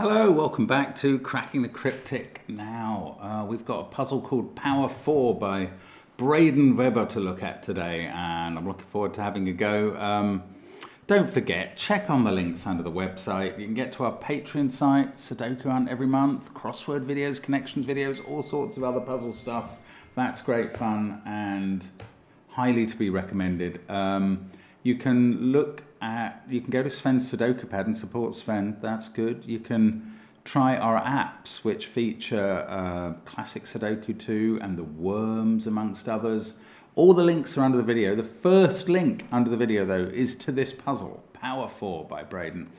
Hello, welcome back to Cracking the Cryptic. Now, we've got a puzzle called Power 4 by Braden Weber to look at today, and I'm looking forward to having a go. Don't forget, check on the links under the website. You can get to our Patreon site, Sudoku Hunt every month, crossword videos, connections videos, all sorts of other puzzle stuff. That's great fun and highly to be recommended. You can go to Sven's Sudoku Pad and support Sven, that's good. You can try our apps, which feature Classic Sudoku 2 and the Worms, amongst others. All the links are under the video. The first link under the video, though, is to this puzzle, Power 4 by Braden.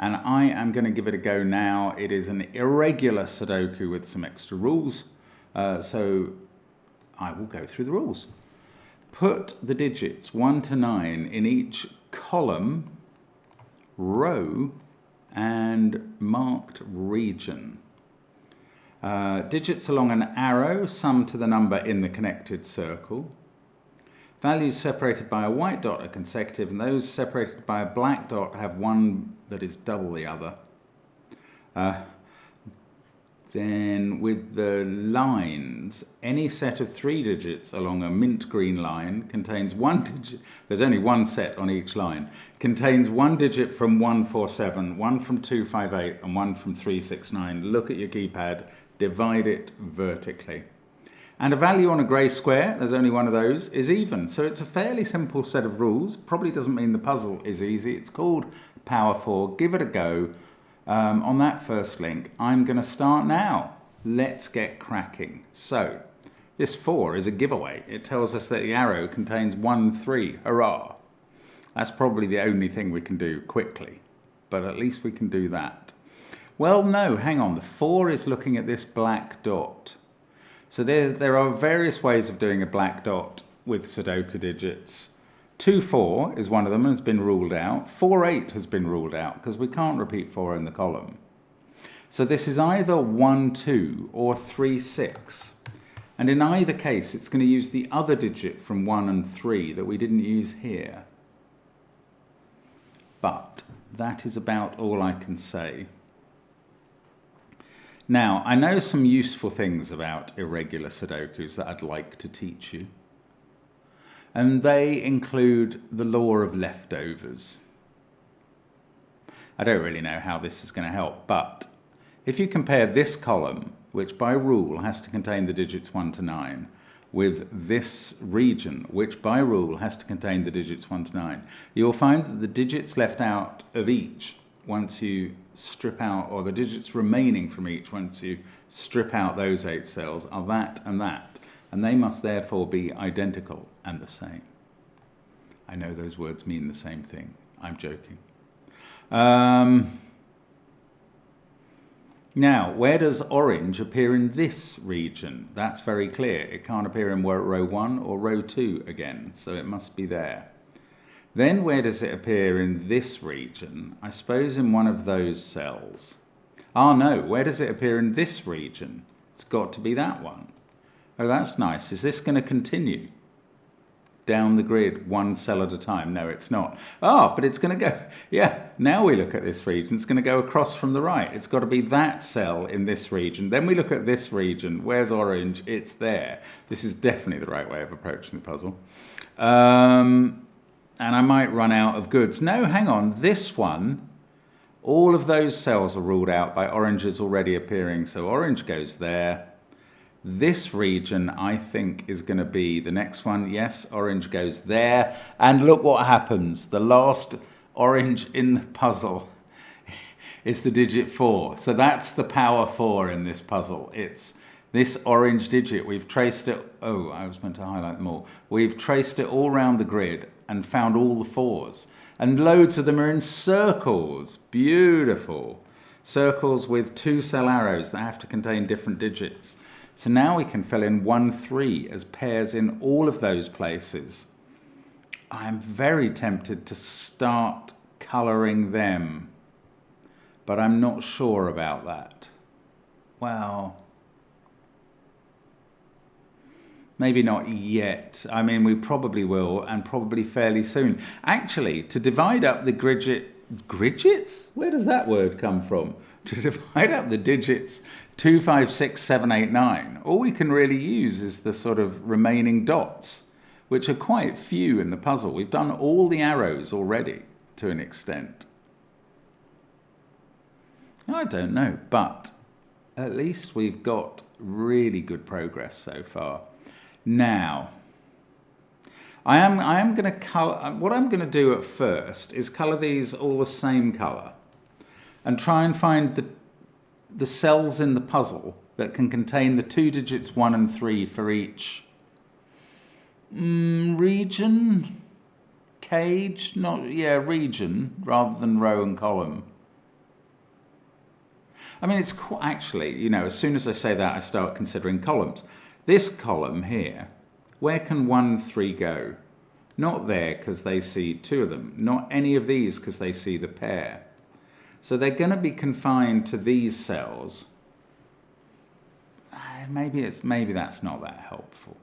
And I am going to give it a go now. It is an irregular Sudoku with some extra rules. So I will go through the rules. Put the digits 1 to 9 in each column, row, and marked region. Digits along an arrow sum to the number in the connected circle. Values separated by a white dot are consecutive, and those separated by a black dot have one that is double the other. Then with the lines, any set of 3 digits along a mint green line contains one digit, there's only one set on each line, contains one digit from 147, one from 258 and one from 369. Look at your keypad, divide it vertically. And a value on a grey square, there's only one of those, is even. So it's a fairly simple set of rules. Probably doesn't mean the puzzle is easy. It's called Power 4. Give it a go. On that first link, I'm going to start now. Let's get cracking. So, this 4 is a giveaway. It tells us that the arrow contains 1, 3. Hurrah! That's probably the only thing we can do quickly, but at least we can do that. Well, no, hang on. The 4 is looking at this black dot. So there are various ways of doing a black dot with Sudoku digits. 2-4 is one of them and has been ruled out. 4-8 has been ruled out because we can't repeat 4 in the column. So this is either 1-2 or 3-6. And in either case, it's going to use the other digit from 1 and 3 that we didn't use here. But that is about all I can say. Now, I know some useful things about irregular Sudokus that I'd like to teach you. And they include the law of leftovers. I don't really know how this is going to help, but if you compare this column, which by rule has to contain the digits 1 to 9, with this region, which by rule has to contain the digits 1 to 9, you'll find that the digits left out of each, once you strip out, or the digits remaining from each, once you strip out those 8 cells, are that and that. And they must therefore be identical and the same. I know those words mean the same thing. I'm joking. Now, where does orange appear in this region? That's very clear. It can't appear in row 1 or row 2 again, so it must be there. Then where does it appear in this region? I suppose in one of those cells. Ah, no, where does it appear in this region? It's got to be that one. Oh, that's nice. Is this going to continue down the grid, one cell at a time? No, it's not. Oh, but it's going to go, yeah, now we look at this region. It's going to go across from the right. It's got to be that cell in this region. Then we look at this region. Where's orange? It's there. This is definitely the right way of approaching the puzzle. And I might run out of goods. No, hang on. This one, all of those cells are ruled out by oranges already appearing. So orange goes there. This region, I think, is going to be the next one. Yes, orange goes there. And look what happens. The last orange in the puzzle is the digit 4. So that's the power 4 in this puzzle. It's this orange digit. We've traced it. Oh, I was meant to highlight them all. We've traced it all around the grid and found all the 4s. And loads of them are in circles. Beautiful. Circles with 2 cell arrows that have to contain different digits. So now we can fill in 1, 3 as pairs in all of those places. I'm very tempted to start colouring them, but I'm not sure about that. Well, maybe not yet. I mean, we probably will, and probably fairly soon. Actually, to divide up the Gridgets? Where does that word come from? To divide up the digits 2, 5, 6, 7, 8, 9, all we can really use is the sort of remaining dots, which are quite few in the puzzle. We've done all the arrows already to an extent. I don't know, but at least we've got really good progress so far. Now, I am going to colour, what I'm going to do at first is colour these all the same colour and try and find the cells in the puzzle that can contain the 2 digits 1 and 3 for each region, cage, region rather than row and column. I mean, it's actually, you know, as soon as I say that, I start considering columns. This column here, where can 1, 3 go? Not there, because they see 2 of them. Not any of these, because they see the pair. So they're going to be confined to these cells. Maybe that's not that helpful.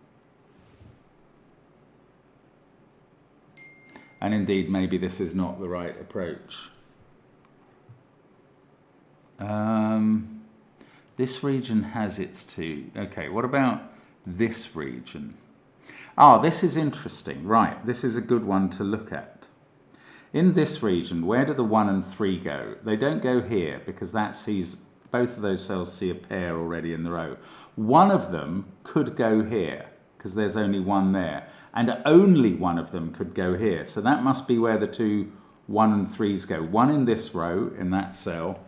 And indeed, maybe this is not the right approach. This region has its 2. Okay, what about this region? This is interesting. Right, this is a good one to look at. In this region, where do the 1 and 3 go? They don't go here because that sees, both of those cells see a pair already in the row. One of them could go here because there's only 1 there, and only one of them could go here. So that must be where the 2 1 and 3s go. 1 in this row, in that cell,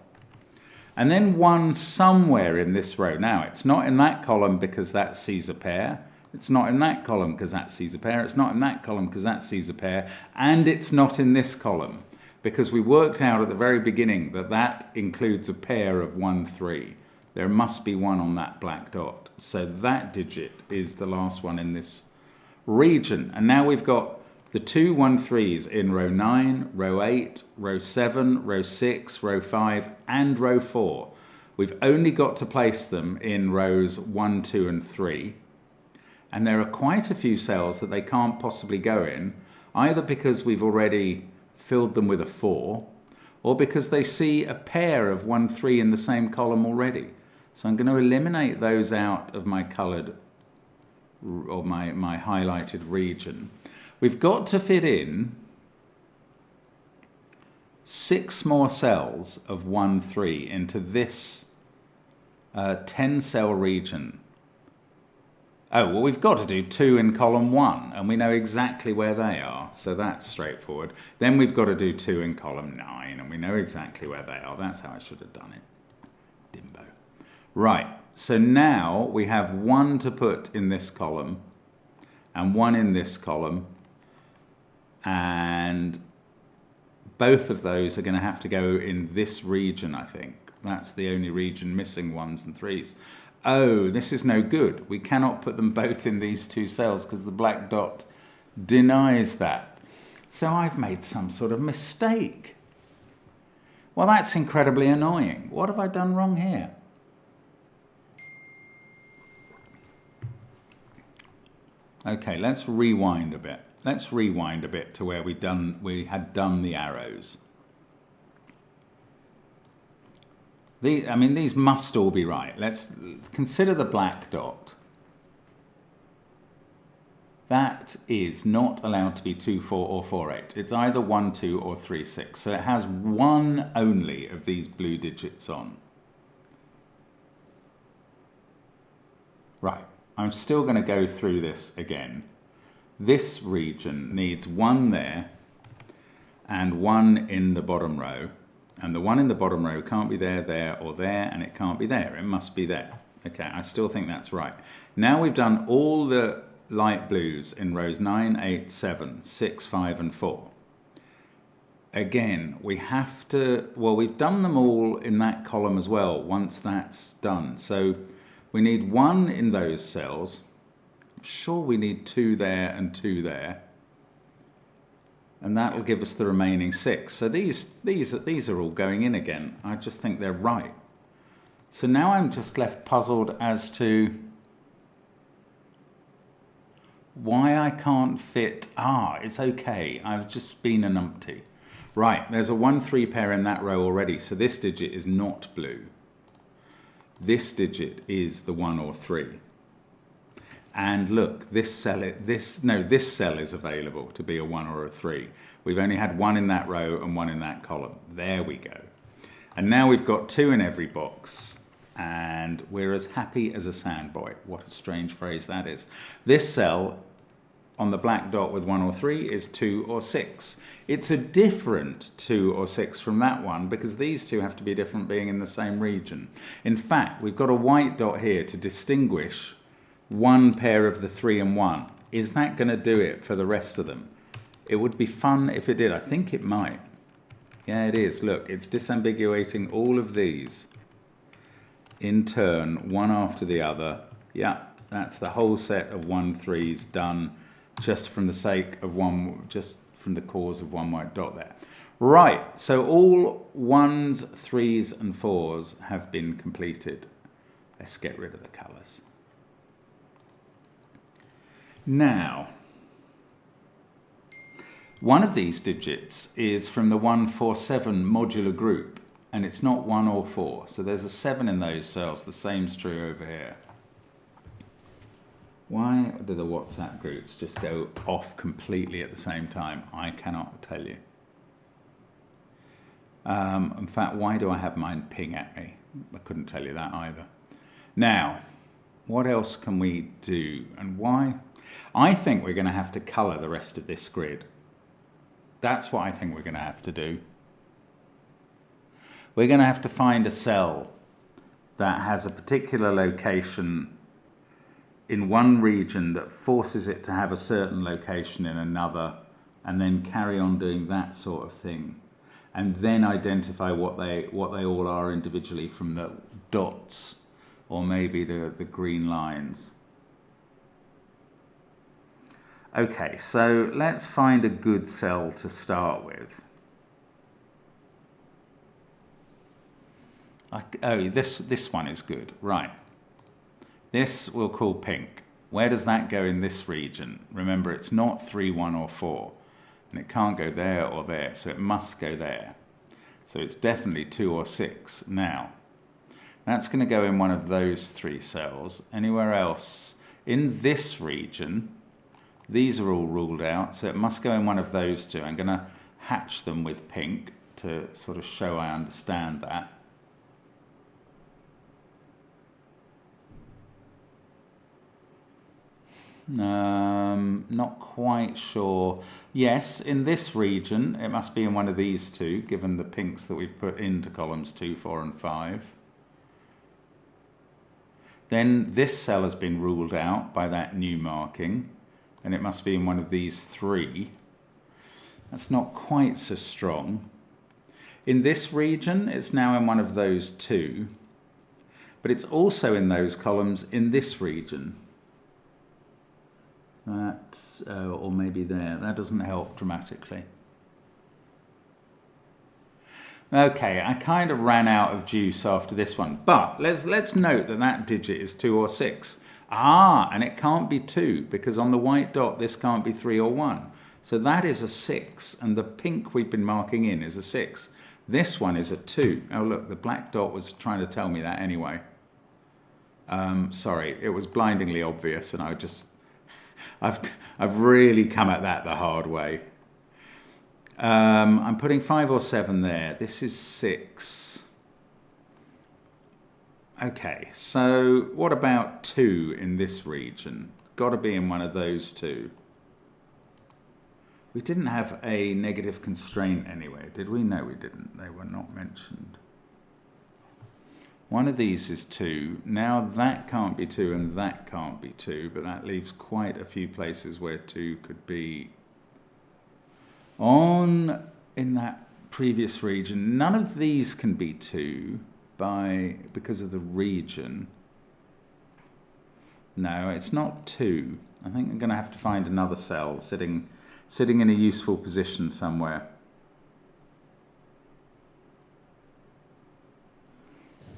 and then 1 somewhere in this row. Now, it's not in that column because that sees a pair. It's not in that column because that sees a pair. It's not in that column because that sees a pair. And it's not in this column because we worked out at the very beginning that that includes a pair of 1, 3. There must be 1 on that black dot. So that digit is the last one in this region. And now we've got the 2 1, 3s in row 9, row 8, row 7, row 6, row 5, and row 4. We've only got to place them in rows 1, 2, and 3. And there are quite a few cells that they can't possibly go in, either because we've already filled them with a 4, or because they see a pair of 1, 3 in the same column already. So I'm going to eliminate those out of my coloured, or my highlighted region. We've got to fit in 6 more cells of 1, 3 into this 10-cell region. Oh, well, we've got to do 2 in column 1, and we know exactly where they are, so that's straightforward. Then we've got to do 2 in column 9, and we know exactly where they are. That's how I should have done it. Dimbo. Right, so now we have 1 to put in this column, and 1 in this column, and both of those are going to have to go in this region, I think. That's the only region missing 1s and 3s. Oh, this is no good. We cannot put them both in these 2 cells because the black dot denies that. So I've made some sort of mistake. Well, that's incredibly annoying. What have I done wrong here? Okay, let's rewind a bit. Let's rewind a bit to where we had done the arrows. These must all be right. Let's consider the black dot. That is not allowed to be 2, 4, or 4, 8. It's either 1, 2, or 3, 6. So it has 1 only of these blue digits on. Right, I'm still going to go through this again. This region needs 1 there and 1 in the bottom row. And the 1 in the bottom row can't be there, there, or there, and it can't be there. It must be there. Okay, I still think that's right. Now we've done all the light blues in rows 9, 8, 7, 6, 5, and 4. Again, we have to, well, we've done them all in that column as well once that's done. So we need 1 in those cells. I'm sure we need 2 there and 2 there. And that'll give us the remaining 6. So these are all going in again. I just think they're right. So now I'm just left puzzled as to why I can't fit. It's okay. I've just been a numpty. Right, there's a 1-3 pair in that row already, so this digit is not blue. This digit is the 1 or 3. And look, this cell is available to be a 1 or a 3. We've only had 1 in that row and 1 in that column. There we go. And now we've got 2 in every box, and we're as happy as a sandboy. What a strange phrase that is. This cell on the black dot with 1 or 3 is 2 or 6. It's a different 2 or 6 from that one because these two have to be different being in the same region. In fact, we've got a white dot here to distinguish one pair of the 3 and 1. Is that going to do it for the rest of them? It would be fun if it did. I think it might. Yeah, it is. Look, it's disambiguating all of these in turn, one after the other. Yeah, that's the whole set of 1-3s done just from the sake of one, just from the cause of one white dot there. Right, so all 1s, 3s and 4s have been completed. Let's get rid of the colours. Now, one of these digits is from the 147 modular group, and it's not 1 or 4. So there's a 7 in those cells. The same's true over here. Why do the WhatsApp groups just go off completely at the same time? I cannot tell you. In fact, why do I have mine ping at me? I couldn't tell you that either. Now, what else can we do and why? I think we're going to have to colour the rest of this grid. That's what I think we're going to have to do. We're going to have to find a cell that has a particular location in one region that forces it to have a certain location in another, and then carry on doing that sort of thing, and then identify what they all are individually from the dots or maybe the green lines. Okay, so let's find a good cell to start with. Oh, this one is good, right. This we'll call pink. Where does that go in this region? Remember, it's not 3, 1 or 4, and it can't go there or there, so it must go there. So it's definitely 2 or 6 now. That's going to go in one of those 3 cells. Anywhere else in this region, these are all ruled out, so it must go in one of those 2. I'm going to hatch them with pink to sort of show I understand that. Not quite sure. Yes, in this region, it must be in one of these 2, given the pinks that we've put into columns 2, 4 and 5. Then this cell has been ruled out by that new marking, and it must be in one of these 3. That's not quite so strong. In this region, it's now in one of those 2, but it's also in those columns in this region. That, or maybe there. That doesn't help dramatically. Okay, I kind of ran out of juice after this one, but let's note that that digit is 2 or 6. Ah, and it can't be 2 because on the white dot this can't be 3 or 1. So that is a 6, and the pink we've been marking in is a 6. This one is a 2. Oh look, the black dot was trying to tell me that anyway. Sorry, it was blindingly obvious, and I just I've really come at that the hard way. I'm putting 5 or 7 there. This is 6. Okay, so what about 2 in this region? Got to be in one of those 2. We didn't have a negative constraint anyway, did we? No, we didn't. They were not mentioned. One of these is 2. Now that can't be 2 and that can't be 2, but that leaves quite a few places where 2 could be. In that previous region, none of these can be 2 because of the region. No, it's not 2. I think I'm going to have to find another cell sitting in a useful position somewhere.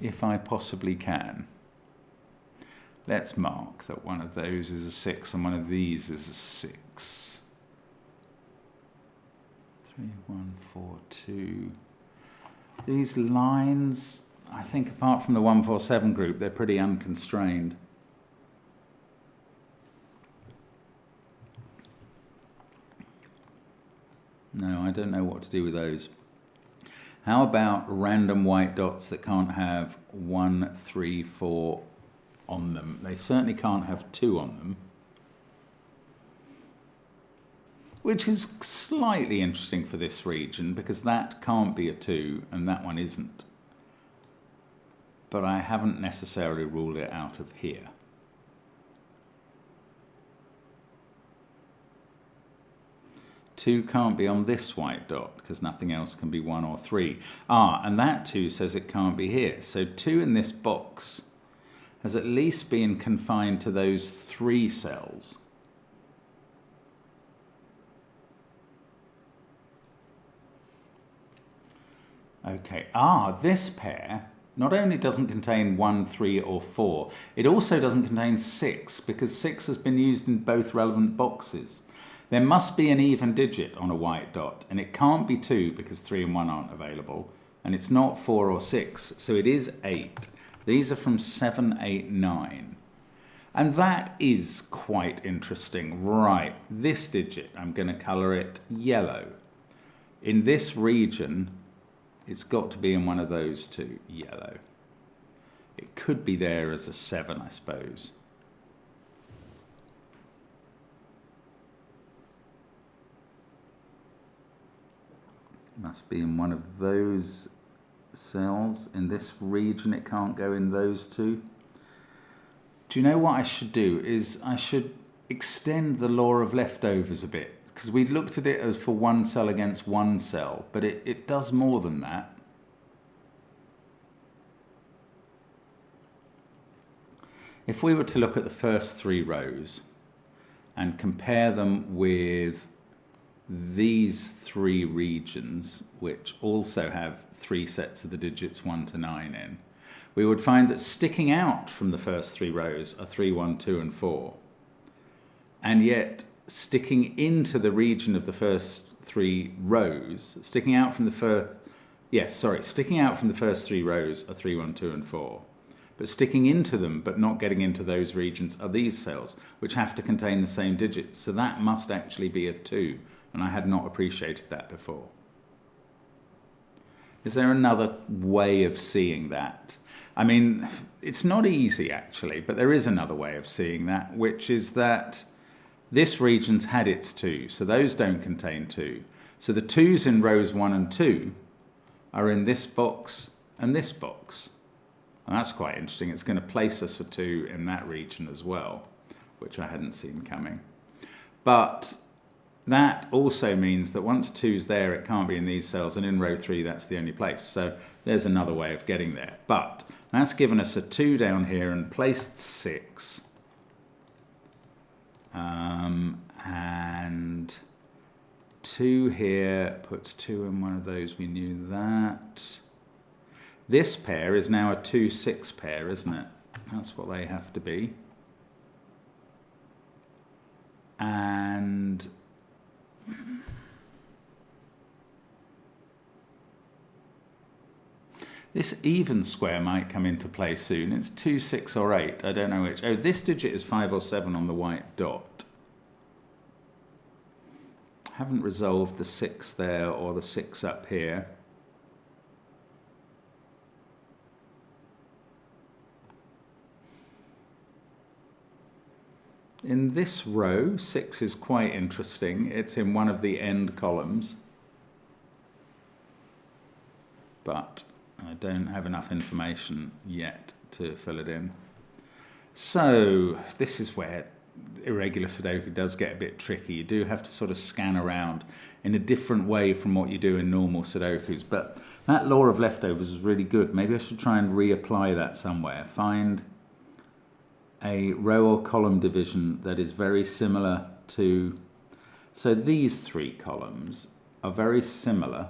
If I possibly can. Let's mark that one of those is a 6 and one of these is a 6. 3, 1, 4, 2. These lines, I think apart from the 147 group, they're pretty unconstrained. No, I don't know what to do with those. How about random white dots that can't have 1, 3, 4 on them? They certainly can't have 2 on them. Which is slightly interesting for this region, because that can't be a 2 and that one isn't. But I haven't necessarily ruled it out of here. Two can't be on this white dot because nothing else can be 1 or 3. And that 2 says it can't be here. So 2 in this box has at least been confined to those 3 cells. Okay, this pair not only doesn't contain 1, 3 or 4, it also doesn't contain 6 because 6 has been used in both relevant boxes. There must be an even digit on a white dot, and it can't be 2 because 3 and 1 aren't available, and it's not 4 or 6, so it is 8. These are from 7, 8, 9. And that is quite interesting. Right, this digit, I'm going to colour it yellow. In this region, it's got to be in one of those 2, yellow. It could be there as a 7, I suppose. Must be in one of those cells. In this region, it can't go in those 2. Do you know what I should do? Is I should extend the law of leftovers a bit. Because we looked at it as for 1 cell against 1 cell, but it does more than that. If we were to look at the first 3 rows and compare them with these 3 regions, which also have 3 sets of the digits 1 to 9 in, we would find that sticking out from the first 3 rows are 3, 1, 2 and 4. And yet sticking into the region of the first 3 rows, sticking out from the first 3 rows are 3, 1, 2 and 4. But sticking into them but not getting into those regions are these cells, which have to contain the same digits. So that must actually be a 2, and I had not appreciated that before. Is there another way of seeing that? I mean, it's not easy actually, but there is another way of seeing that, which is that this region's had its 2, so those don't contain 2. So the 2's in rows 1 and 2 are in this box and this box. And that's quite interesting. It's going to place us a 2 in that region as well, which I hadn't seen coming. But that also means that once 2's there, it can't be in these cells, and in row 3, that's the only place. So there's another way of getting there. But that's given us a 2 down here and placed 6. And 2 here puts 2 in one of those. We knew that. This pair is now a 2, 6 pair, isn't it? That's what they have to be. And this even square might come into play soon. It's 2, 6 or 8. I don't know which. Oh, this digit is 5 or 7 on the white dot. Haven't resolved the 6 there or the 6 up here. In this row, 6 is quite interesting. It's in one of the end columns. But I don't have enough information yet to fill it in. So this is where irregular Sudoku does get a bit tricky. You do have to sort of scan around in a different way from what you do in normal Sudokus. But that law of leftovers is really good. Maybe I should try and reapply that somewhere. Find a row or column division that is very similar to... So these 3 columns are very similar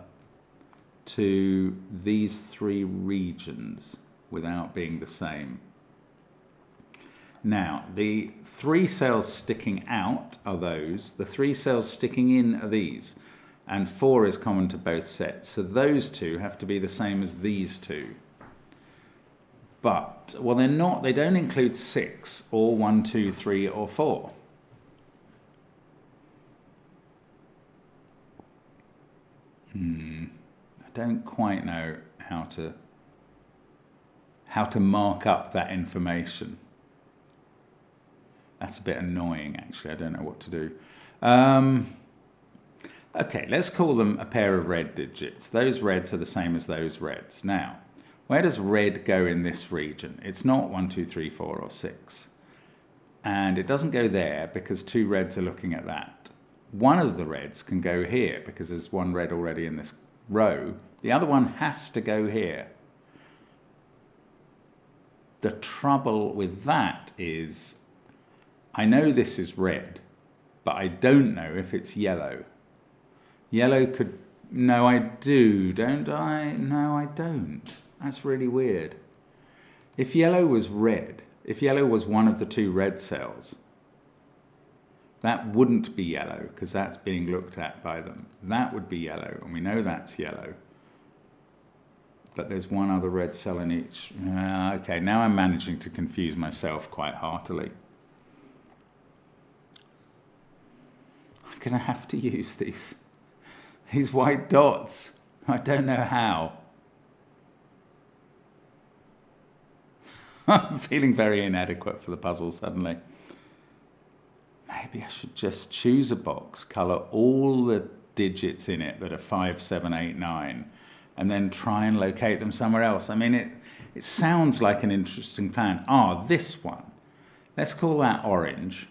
to these 3 regions without being the same. Now, the 3 cells sticking out are those. The 3 cells sticking in are these. and 4 is common to both sets. So those two have to be the same as these two. But, well, they're not, they don't include 6 or 1, 2, 3 or 4. I don't quite know how to mark up that information. That's a bit annoying, actually. I don't know what to do. Okay, let's call them a pair of red digits. Those reds are the same as those reds. Now, where does red go in this region? It's not 1, 2, 3, 4 or 6. And it doesn't go there because 2 reds are looking at that. One of the reds can go here because there's 1 red already in this row. The other one has to go here. The trouble with that is, I know this is red, but I don't know if it's yellow. Yellow could, no I do, don't I? No I don't. That's really weird. If yellow was red, if yellow was one of the 2 red cells, that wouldn't be yellow because that's being looked at by them. That would be yellow, and we know that's yellow. But there's 1 other red cell in each. Okay, now I'm managing to confuse myself quite heartily. I'm going to have to use these white dots. I don't know how. I'm feeling very inadequate for the puzzle suddenly. Maybe I should just choose a box, colour all the digits in it that are 5, 7, 8, 9, and then try and locate them somewhere else. I mean, it sounds like an interesting plan. This one. Let's call that orange.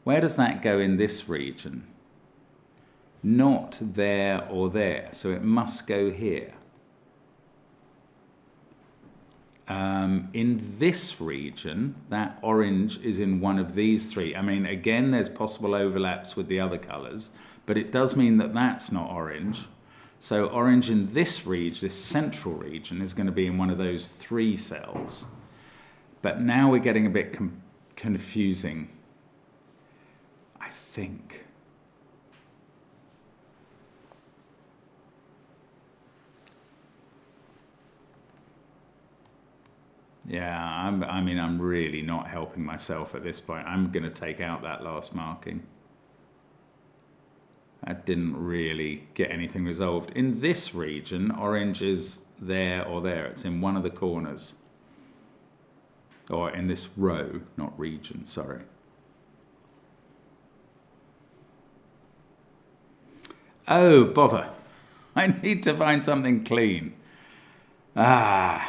Where does that go in this region? Not there or there, so it must go here. In this region, that orange is in one of these 3. I mean, again, there's possible overlaps with the other colours, but it does mean that that's not orange. So orange in this region, this central region, is going to be in one of those 3 cells. But now we're getting a bit confusing, I think. Yeah, I'm really not helping myself at this point. I'm going to take out that last marking. That didn't really get anything resolved. In this region, orange is there or there. It's in one of the corners. Or in this row, not region, sorry. Oh, bother. I need to find something clean. The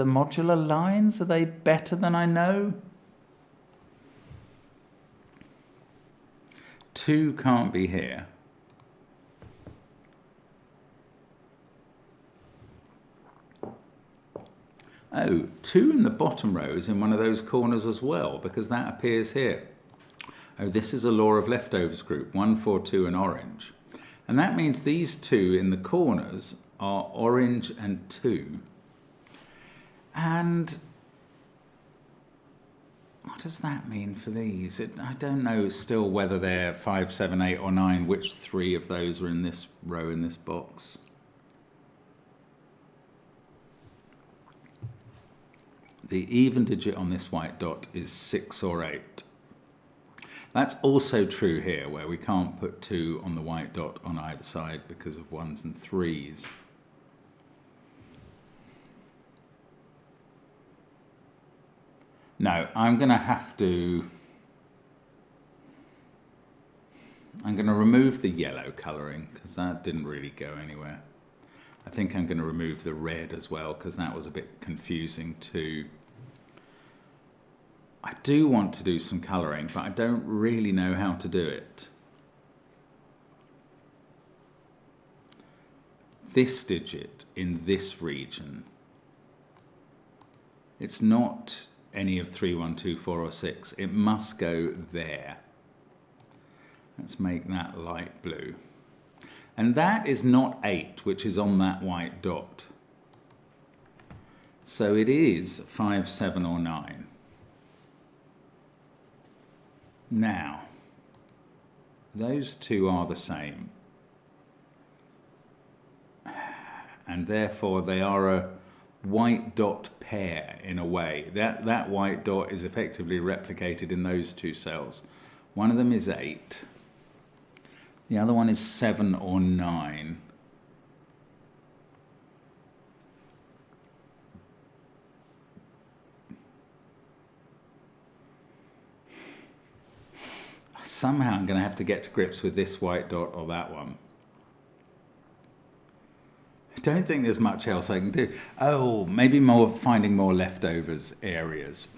modular lines, are they better than I know? 2 can't be here. Oh, 2 in the bottom row is in one of those corners as well, because that appears here. Oh, this is a law of leftovers group, 1, 4, 2 and orange. And that means these 2 in the corners are orange and 2. And what does that mean for these? I don't know still whether they're 5, 7, 8 or 9, which 3 of those are in this row in this box. The even digit on this white dot is 6 or 8. That's also true here, where we can't put 2 on the white dot on either side because of 1s and 3s. No, I'm going to remove the yellow colouring because that didn't really go anywhere. I think I'm going to remove the red as well because that was a bit confusing too. I do want to do some colouring, but I don't really know how to do it. This digit in this region, it's not any of 3, 1, 2, 4 or 6. It must go there. Let's make that light blue. And that is not 8, which is on that white dot. So it is 5, 7 or 9. Now, those two are the same. And therefore they are a white dot pair in a way. That white dot is effectively replicated in those two cells. One of them is 8. The other one is 7 or 9. Somehow I'm going to have to get to grips with this white dot or that one. I don't think there's much else I can do. Oh, maybe finding more leftovers areas.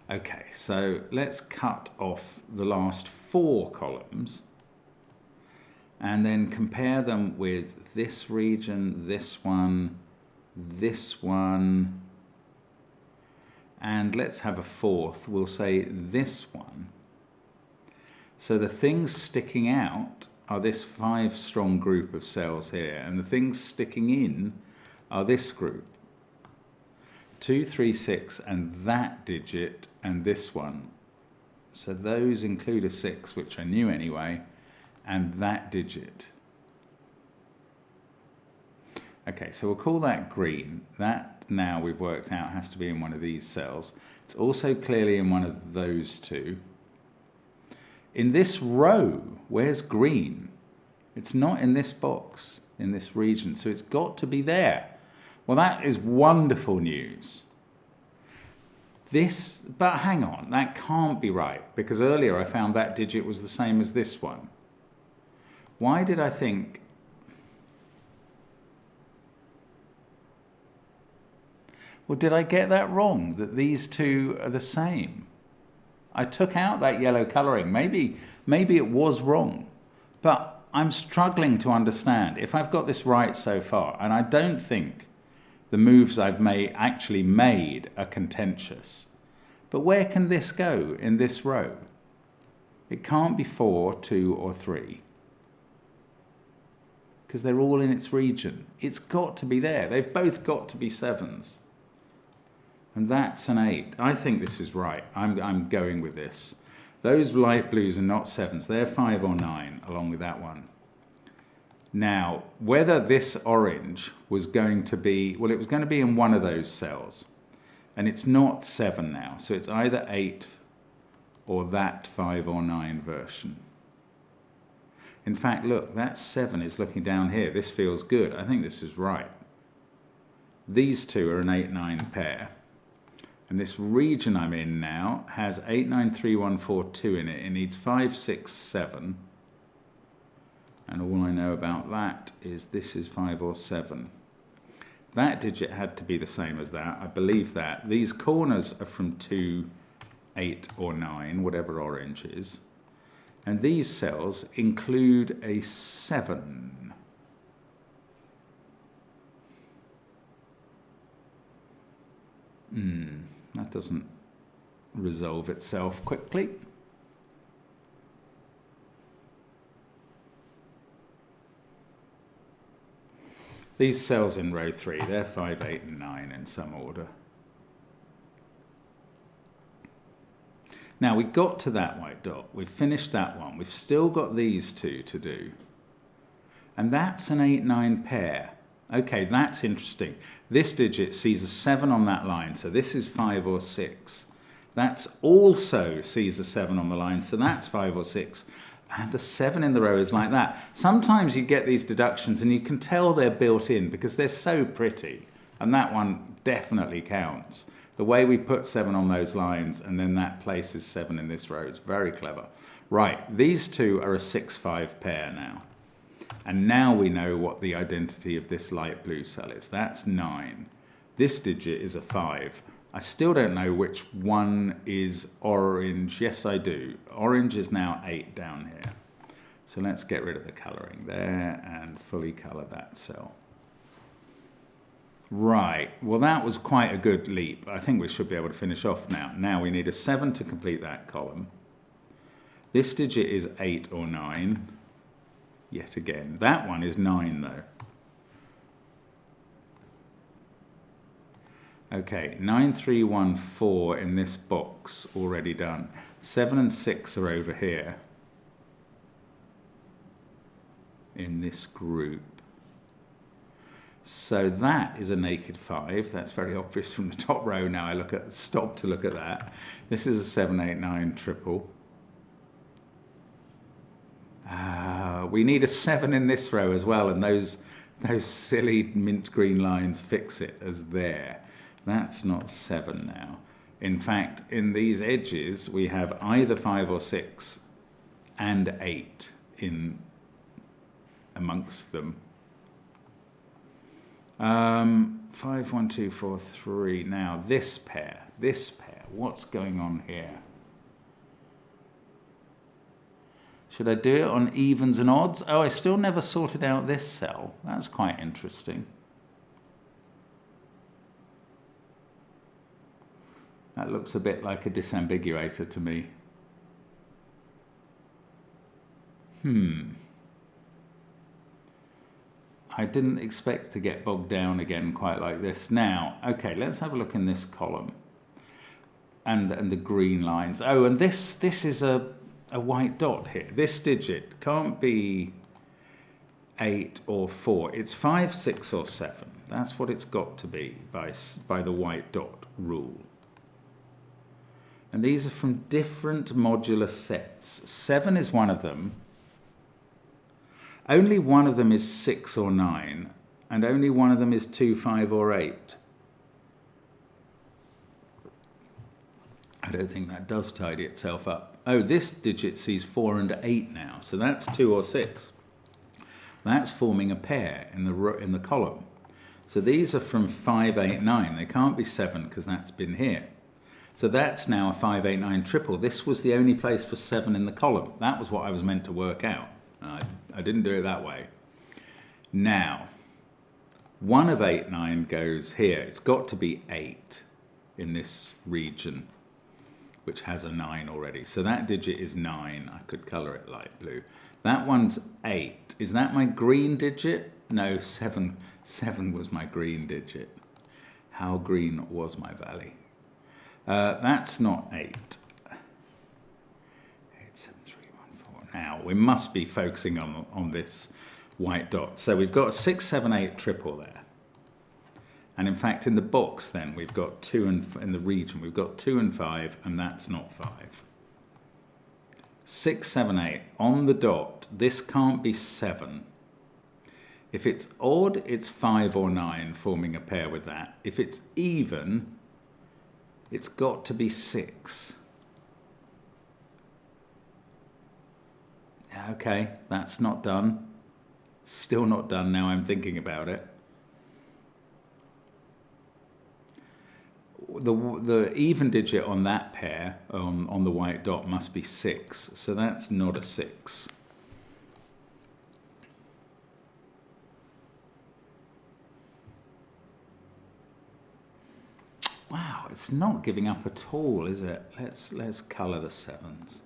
Okay, so let's cut off the last 4 columns and then compare them with this region, this one, and let's have a 4th. We'll say this one. So the things sticking out are this 5 strong group of cells here, and the things sticking in are this group. 2, 3, 6, and that digit, and this one. So those include a 6, which I knew anyway, and that digit. Okay, so we'll call that green. That now we've worked out has to be in one of these cells. It's also clearly in one of those two. In this row, where's green? It's not in this box, in this region, so it's got to be there. Well, that is wonderful news. But hang on, that can't be right, because earlier I found that digit was the same as this one. Why did I think... Well, did I get that wrong, that these two are the same? I took out that yellow colouring. Maybe it was wrong, but I'm struggling to understand. If I've got this right so far, and I don't think the moves I've actually made are contentious, but where can this go in this row? It can't be 4, 2, or 3, because they're all in its region. It's got to be there. They've both got to be 7s. And that's an 8. I think this is right. I'm going with this. Those light blues are not 7s. They're 5 or 9, along with that one. Now, whether this orange was going to be... Well, it was going to be in one of those cells. And it's not 7 now. So it's either 8 or that 5 or 9 version. In fact, look, that 7 is looking down here. This feels good. I think this is right. These two are an 8-9 pair. And this region I'm in now has 8, 9, 3, 1, 4, 2 in it. It needs 5, 6, 7. And all I know about that is this is 5 or 7. That digit had to be the same as that. I believe that. These corners are from 2, 8 or 9, whatever orange is. And these cells include a 7. That doesn't resolve itself quickly. These cells in row 3, they're 5, 8, and 9 in some order. Now we got to that white dot. We've finished that one. We've still got these two to do. And that's an 8-9 pair. Okay, that's interesting. This digit sees a 7 on that line, so this is 5 or 6. That's also sees a 7 on the line, so that's 5 or 6. And the 7 in the row is like that. Sometimes you get these deductions and you can tell they're built in because they're so pretty. And that one definitely counts. The way we put 7 on those lines and then that places 7 in this row is very clever. Right, these two are a 6-5 pair now. And now we know what the identity of this light blue cell is. That's 9. This digit is a 5. I still don't know which one is orange. Yes, I do. Orange is now 8 down here. So let's get rid of the colouring there and fully colour that cell. Right, well that was quite a good leap. I think we should be able to finish off now. Now we need a 7 to complete that column. This digit is 8 or 9. Yet again. That one is 9 though. Okay, 9, 3, 1, 4 in this box already done. 7 and 6 are over here in this group. So that is a naked 5. That's very obvious from the top row now. I stop to look at that. This is a 7, 8, 9 triple. We need a 7 in this row as well, and those silly mint green lines fix it as there. That's not 7 now. In fact, in these edges, we have either 5 or 6 and 8 in amongst them. 5, 1, 2, 4, 3. Now this pair, what's going on here? Should I do it on evens and odds? Oh, I still never sorted out this cell. That's quite interesting. That looks a bit like a disambiguator to me. I didn't expect to get bogged down again quite like this. Now, okay, let's have a look in this column. And the green lines. Oh, and this is a white dot here. This digit can't be 8 or 4. It's 5, 6 or 7. That's what it's got to be by the white dot rule. And these are from different modular sets. 7 is one of them. Only one of them is 6 or 9, and only one of them is 2, 5 or 8. I don't think that does tidy itself up. Oh, this digit sees 4 and 8 now, so that's 2 or 6. That's forming a pair in the column. So these are from 5, 8, 9. They can't be 7 because that's been here. So that's now a 5, 8, 9 triple. This was the only place for 7 in the column. That was what I was meant to work out. I didn't do it that way. Now, 1 of 8, 9 goes here. It's got to be 8 in this region, which has a 9 already. So that digit is 9. I could colour it light blue. That one's 8. Is that my green digit? No, 7. 7 was my green digit. How green was my valley? That's not 8. 8, 7, 3, 1, 4. Now, we must be focusing on this white dot. So we've got a 6, 7, 8 triple there. And in fact, in the box then, we've got 2 and, in the region, we've got 2 and 5, and that's not 5. 6, 7, 8. On the dot, this can't be 7. If it's odd, it's 5 or 9, forming a pair with that. If it's even, it's got to be 6. Okay, that's not done. Still not done now I'm thinking about it. The even digit on that pair, on the white dot, must be 6. So that's not a 6. Wow, it's not giving up at all, is it? Let's colour the 7s.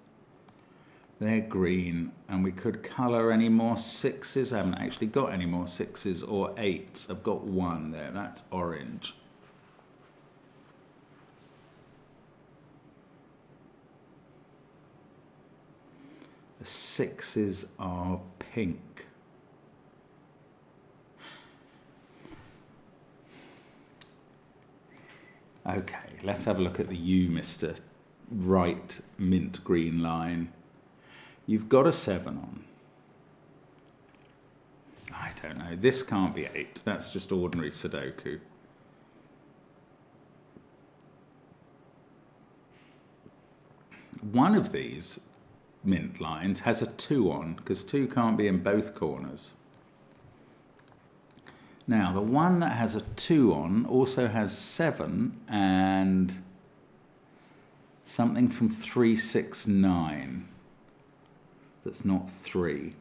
They're green, and we could colour any more 6s. I haven't actually got any more 6s or 8s. I've got 1 there. That's orange. The 6s are pink. Okay, let's have a look at the U, Mr. Right mint green line. You've got a 7 on. I don't know. This can't be 8. That's just ordinary Sudoku. One of these mint lines has a 2 on, because 2 can't be in both corners. Now, the one that has a 2 on also has 7 and something from 3, 6, 9. That's not 3.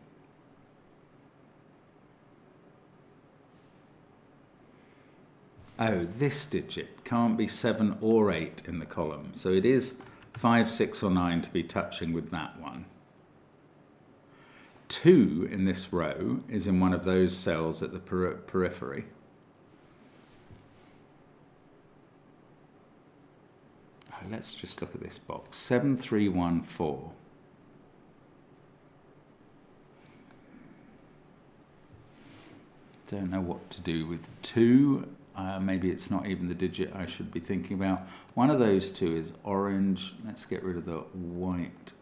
Oh, this digit can't be 7 or 8 in the column. So it is 5, 6 or 9 to be touching with that one. 2 in this row is in one of those cells at the periphery. let's just look at this box. 7314. Don't know what to do with 2. Maybe it's not even the digit I should be thinking about. One of those 2 is orange. Let's get rid of the white.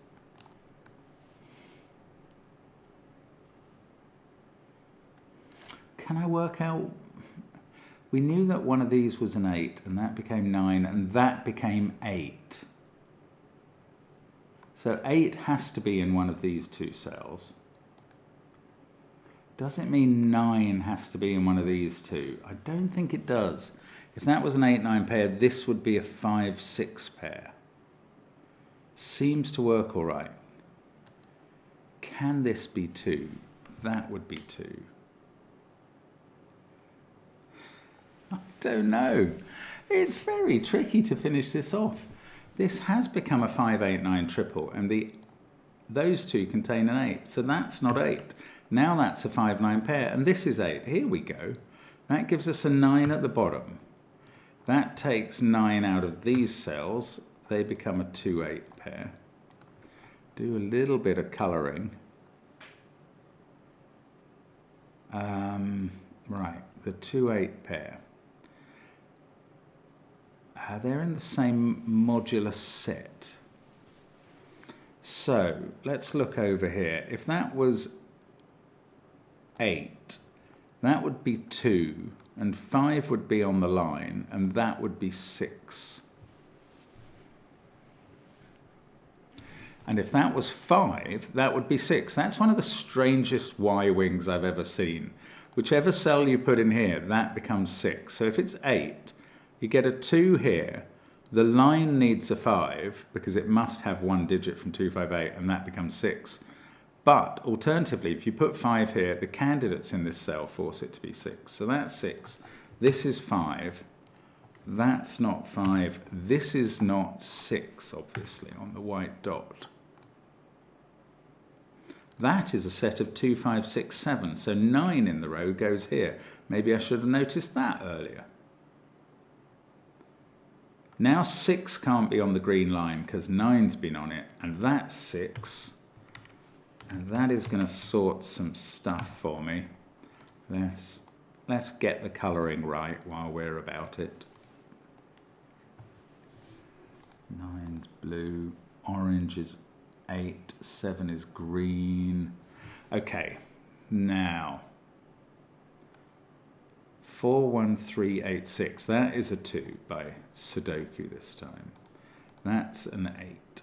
Can I work out? We knew that one of these was an 8, and that became 9, and that became 8. So 8 has to be in one of these 2 cells. Does it mean 9 has to be in one of these 2? I don't think it does. If that was an 8-9 pair, this would be a 5-6 pair. Seems to work all right. Can this be 2? That would be 2. I don't know. It's very tricky to finish this off. This has become a 5-8-9 triple, and those 2 contain an 8, so that's not 8. Now that's a 5-9 pair, and this is 8. Here we go. That gives us a 9 at the bottom. That takes 9 out of these cells. They become a 2-8 pair. Do a little bit of colouring. Right, the 2-8 pair. They're in the same modular set. So let's look over here. If that was 8, that would be 2, and 5 would be on the line, and that would be 6. And if that was 5, that would be 6. That's one of the strangest Y-wings I've ever seen. Whichever cell you put in here, that becomes 6. So if it's 8, you get a 2 here. The line needs a 5, because it must have one digit from 258, and that becomes 6. But alternatively, if you put 5 here, the candidates in this cell force it to be 6. So that's 6. This is 5. That's not 5. This is not 6, obviously, on the white dot. That is a set of 2, 5, 6, 7. So 9 in the row goes here. Maybe I should have noticed that earlier. Now 6 can't be on the green line because 9's been on it, and that's 6. And that is going to sort some stuff for me. Let's get the colouring right while we're about it. 9's blue, orange is 8, 7 is green. Okay, now 41386. That is a 2 by Sudoku this time. That's an 8.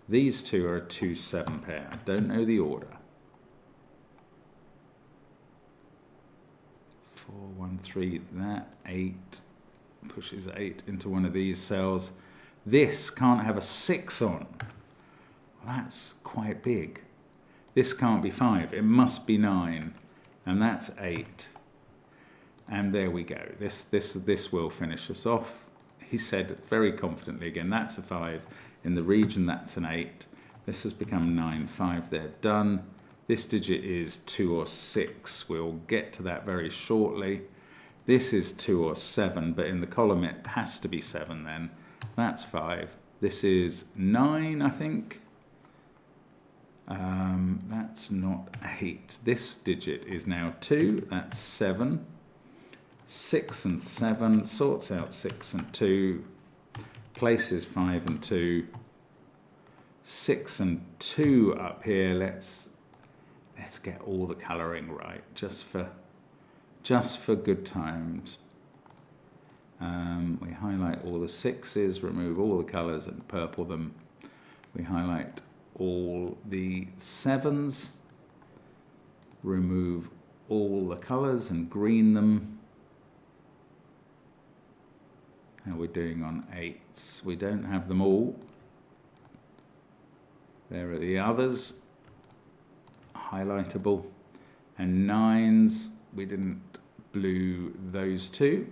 These 2 are a 2-7 pair. I don't know the order. 413. That 8 pushes 8 into one of these cells. This can't have a 6 on. Well, that's quite big. This can't be 5. It must be 9. And that's 8. And there we go. This will finish us off. He said very confidently again, that's a 5. In the region, that's an 8. This has become 9, 5 there, done. This digit is 2 or 6. We'll get to that very shortly. This is 2 or 7, but in the column it has to be 7 then. That's 5. This is 9, I think. That's not 8. This digit is now 2. That's 7. 6 and 7 sorts out 6 and 2. Places 5 and 2. 6 and 2 up here. Let's get all the colouring right, just for good times. We highlight all the 6s, remove all the colours and purple them. We highlight all the 7s, remove all the colours and green them. How we're doing on 8s. We don't have them all. There are the others, highlightable. And 9s, we didn't blue those 2.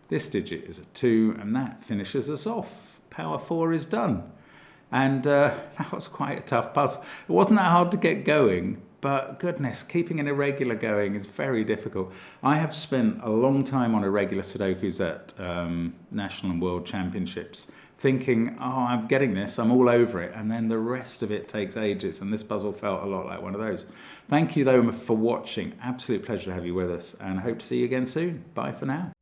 This digit is a 2, and that finishes us off. Power 4 is done. And that was quite a tough puzzle. It wasn't that hard to get going, but goodness, keeping an irregular going is very difficult. I have spent a long time on irregular Sudokus at national and world championships, thinking, oh, I'm getting this, I'm all over it, and then the rest of it takes ages, and this puzzle felt a lot like one of those. Thank you though for watching. Absolute pleasure to have you with us, and hope to see you again soon. Bye for now.